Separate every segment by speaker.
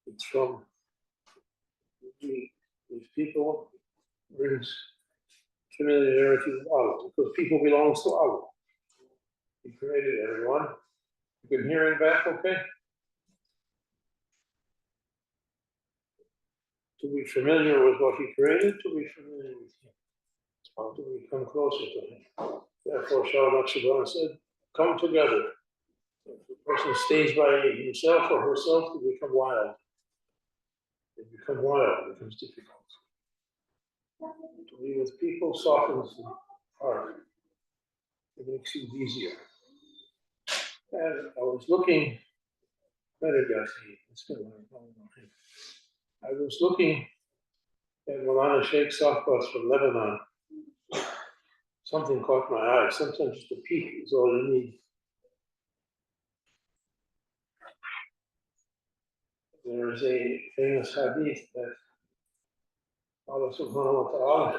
Speaker 1: It's from these people brings familiarity with Allah because people belongs to Allah. He created everyone. You can hear him back, okay? To be familiar with what he created, to be familiar with him. How to become closer to him. Therefore, Shaykh Abdul Haqq said, come together. If the person stays by himself or herself, they become wild. They become wild, it becomes difficult. To be with people softens the heart. It makes it easier. And I was looking, I was looking at Maulana Sheikh Safwas from Lebanon. Something caught my eye. Sometimes just a peek is all you need. There is a famous hadith that Allah subhanahu wa ta'ala,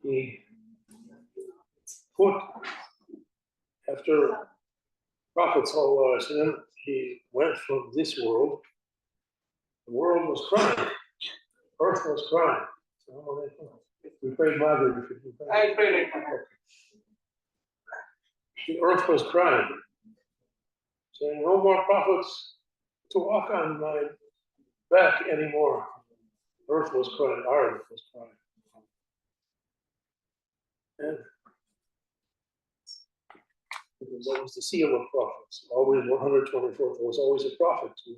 Speaker 1: he put, after Prophet sallallahu alaihi wasallam, he went from this world, the world was crying, earth was crying. We prayed Maghrib.
Speaker 2: I prayed.
Speaker 1: The earth was crying, saying, no more prophets to walk on my back anymore. Earth was crying, our earth was crying. And it was always the seal of prophets. Always 124th, there was always a prophet to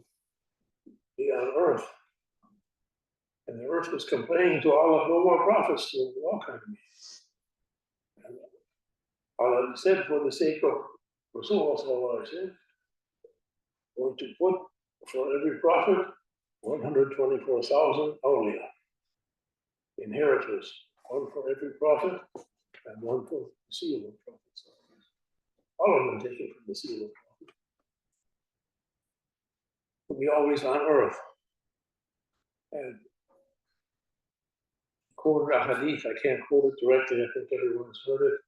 Speaker 1: be on earth. And the earth was complaining to Allah, no more prophets to walk on me. And Allah said, for the sake of Rasulullah, going to put for every prophet 124,000 awliya, inheritors, one for every prophet and one for the seal of prophets. All of them taken from the seal of prophets. To be always on earth. And quoted a hadith, I can't quote it directly, I think everyone's heard it,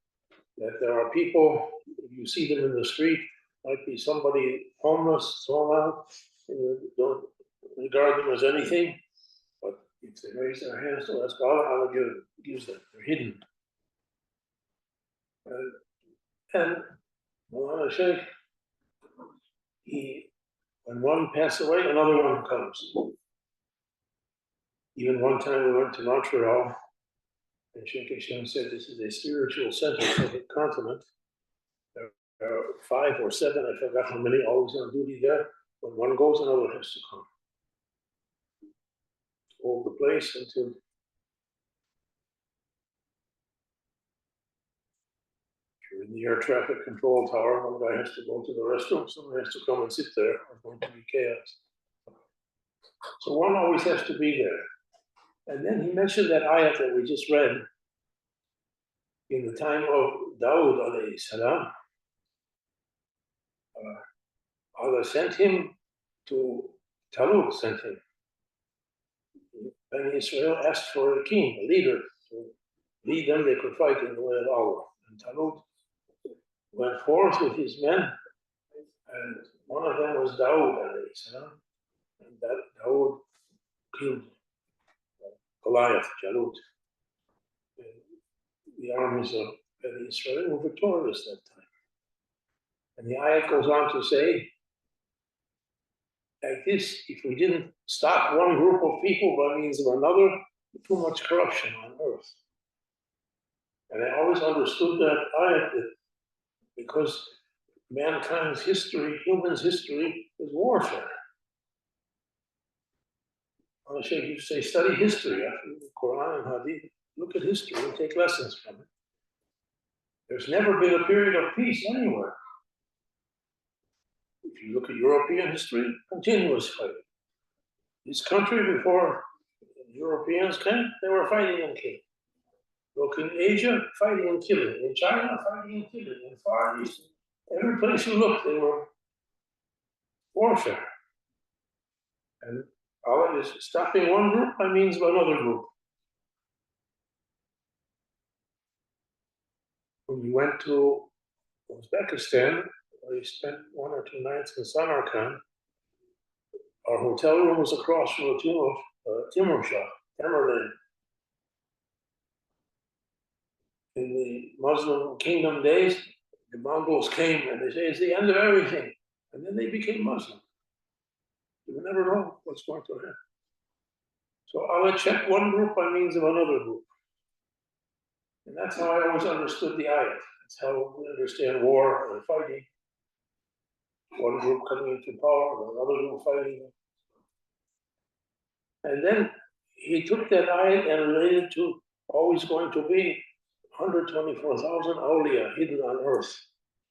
Speaker 1: that there are people, if you see them in the street, might be somebody homeless, thrown out, and you don't regard them as anything, but if they raise their hands to ask Allah, Allah gives them, they're hidden. And Maulana Sheikh, when one passes away, another one comes. Even one time we went to Montreal, and Sheikh Hashem said, this is a spiritual center for the continent. There are 5 or 7, I forgot how many, always on duty there. When one goes, another has to come. Hold the place until you're in the air traffic control tower, one guy has to go to the restroom, someone has to come and sit there, or going to be chaos. So one always has to be there. And then he mentioned that ayat that we just read in the time of Dawood alayhi salam. Allah sent him to Talut, sent him. And Israel asked for a king, a leader, to lead them, they could fight in the way of Allah. And Talut went forth with his men, and one of them was Dawood alayhi salam. And that Dawood killed Goliath, Jalut. The armies of Israel were victorious that time. And the ayat goes on to say, like this, if we didn't stop one group of people by means of another, too much corruption on earth. And I always understood that ayat because mankind's history, humans' history, is warfare. I say, you say, study history, after the Quran and Hadith, look at history and take lessons from it. There's never been a period of peace anywhere. If you look at European history, continuous fighting. This country, before the Europeans came, they were fighting and killing. Look in Asia, fighting and killing. In China, fighting and killing. In Far East, every place you look, they were warfare. And Allah is stopping one group by means of another group. When Uzbekistan, where he spent 1 or 2 nights in Samarkand. Our hotel room was across from the tomb of Timur Shah, Tamerlane. In the Muslim kingdom days, the Mongols came and they say it's the end of everything. And then they became Muslim. You never know what's going to happen. So Allah checked one group by means of another group. And that's how I always understood the ayat. That's how we understand war and fighting. One group coming into power, another group fighting. And then he took that ayat and related to always going to be 124,000 awliya hidden on earth.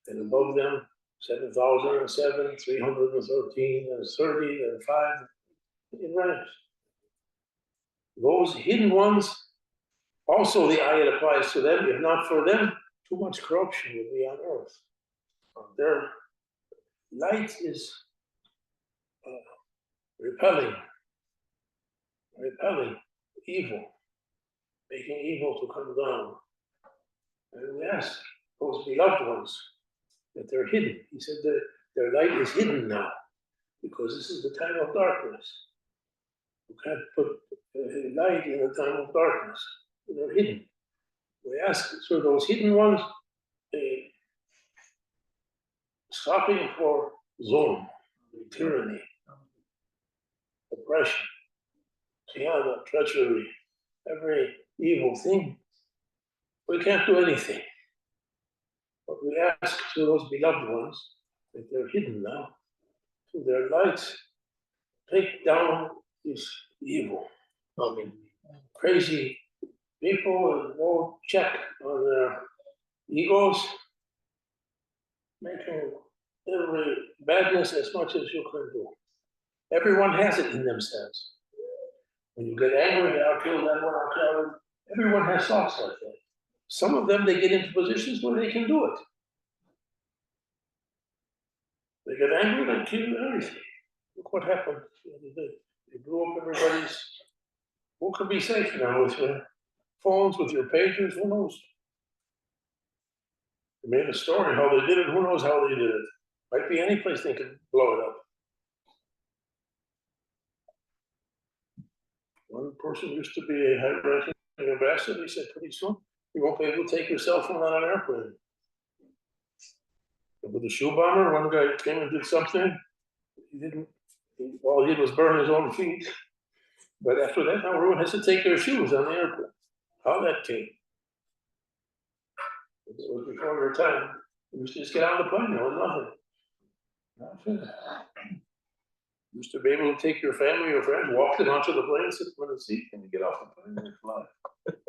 Speaker 1: And above them, 7,007, 313, and 30, and 5 in ranks. Those hidden ones, also the ayat applies to them. If not for them, too much corruption would be on earth. Their light is repelling evil, making evil to come down. And we ask those beloved ones that they're hidden. He said that their light is hidden now because this is the time of darkness. You can't put light in the time of darkness. They're hidden. We ask for those hidden ones stopping for zulm, tyranny, oppression, khiyana, treachery, every evil thing. We can't do anything. But we ask to those beloved ones that they're hidden now, to their lights, take down this evil. I mean, crazy people with no check on their egos, making every badness as much as you can do. Everyone has it in themselves. When you get angry, I'll kill that one, I'll kill it. Everyone has thoughts like that. Some of them, they get into positions where they can do it. They get angry, they kill everything. Look what happened the other day. They blew up everybody's. Who can be safe now with your phones, with your pagers? Who knows? They made a story how they did it. Who knows how they did it? Might be any place they could blow it up. One person used to be a high-ranking ambassador. He said, pretty soon, you won't be able to take your cell phone on an airplane. With the shoe bomber, one guy came and did something. All he did was burn his own feet. But after that, now everyone has to take their shoes on the airplane. How that came? It was before your time. You used to just get on the plane, there was nothing. You used to be able to take your family or friends, walk them onto the plane, sit them in the seat, and you get off the plane and fly.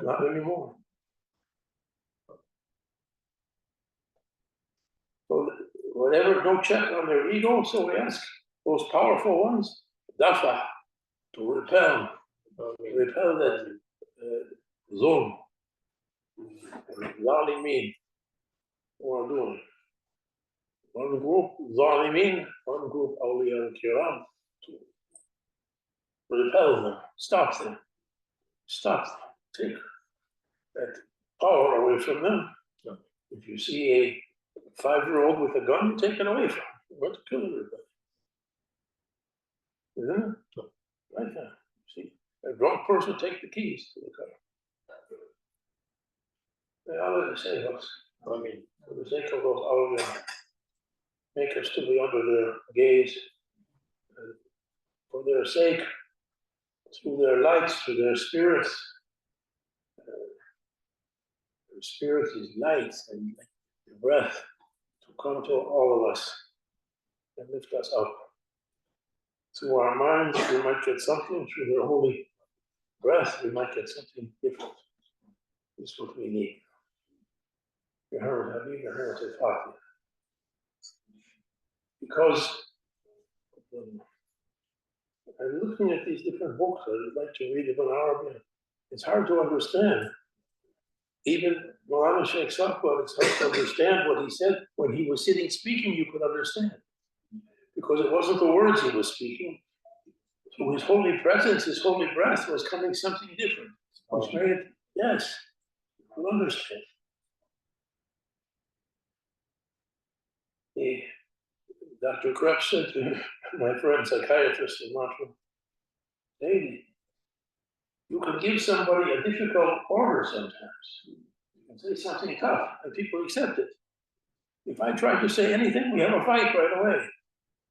Speaker 1: Not anymore. So whatever, no check on their ego, so we ask those powerful ones, dafa, to repel that zulm, zalimin, who are doing. One group, zalimin, one group, awliya kiram, to repel them, stop them, take that power away from them. If you see a 5-year-old with a gun, you take it away from him. You want to kill everybody. Isn't it? Right now. See, a drunk person take the keys to the car. May Allah save us. I mean, for the sake of those awliya, make us to be under their gaze. And for their sake, through their lights, through their spirits. Their spirit is light and the breath to come to all of us and lift us up. Through our minds, we might get something. Through their holy breath, we might get something different. This is what we need. You heard Habib, you heard Fatih. Because I'm looking at these different books, I'd like to read Ibn Arabi. It's hard to understand. Even Maulana Shaykh Sahba, it's hard to understand what he said. When he was sitting speaking, you could understand. Because it wasn't the words he was speaking. So his holy presence, his holy breath was coming something different. Which made it, yes, you could understand. Dr. Krebs said to my friend psychiatrist in Montreal, "Hey, you can give somebody a difficult order sometimes. You can say something tough and people accept it. If I try to say anything, we have a fight right away."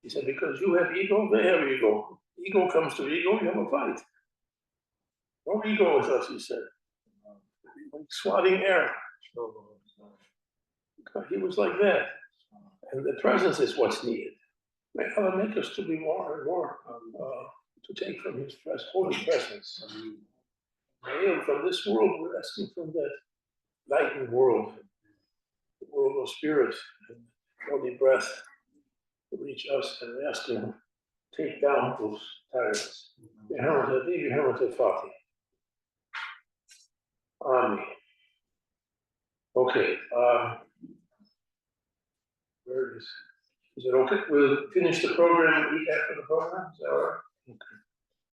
Speaker 1: He said, "Because you have ego, they have ego. Ego comes to ego, you have a fight. No ego with us," he said. Like swatting air. He was like that. And the presence is what's needed. May Allah make us to be more and more to take from His holy presence. And from this world, we're asking from that lightened world, the world of spirit and holy breath, to reach us and we're asking, take down those tyrants. Amen. Okay. Where is it okay? We'll finish the program a week after the program. Is that all right? Okay.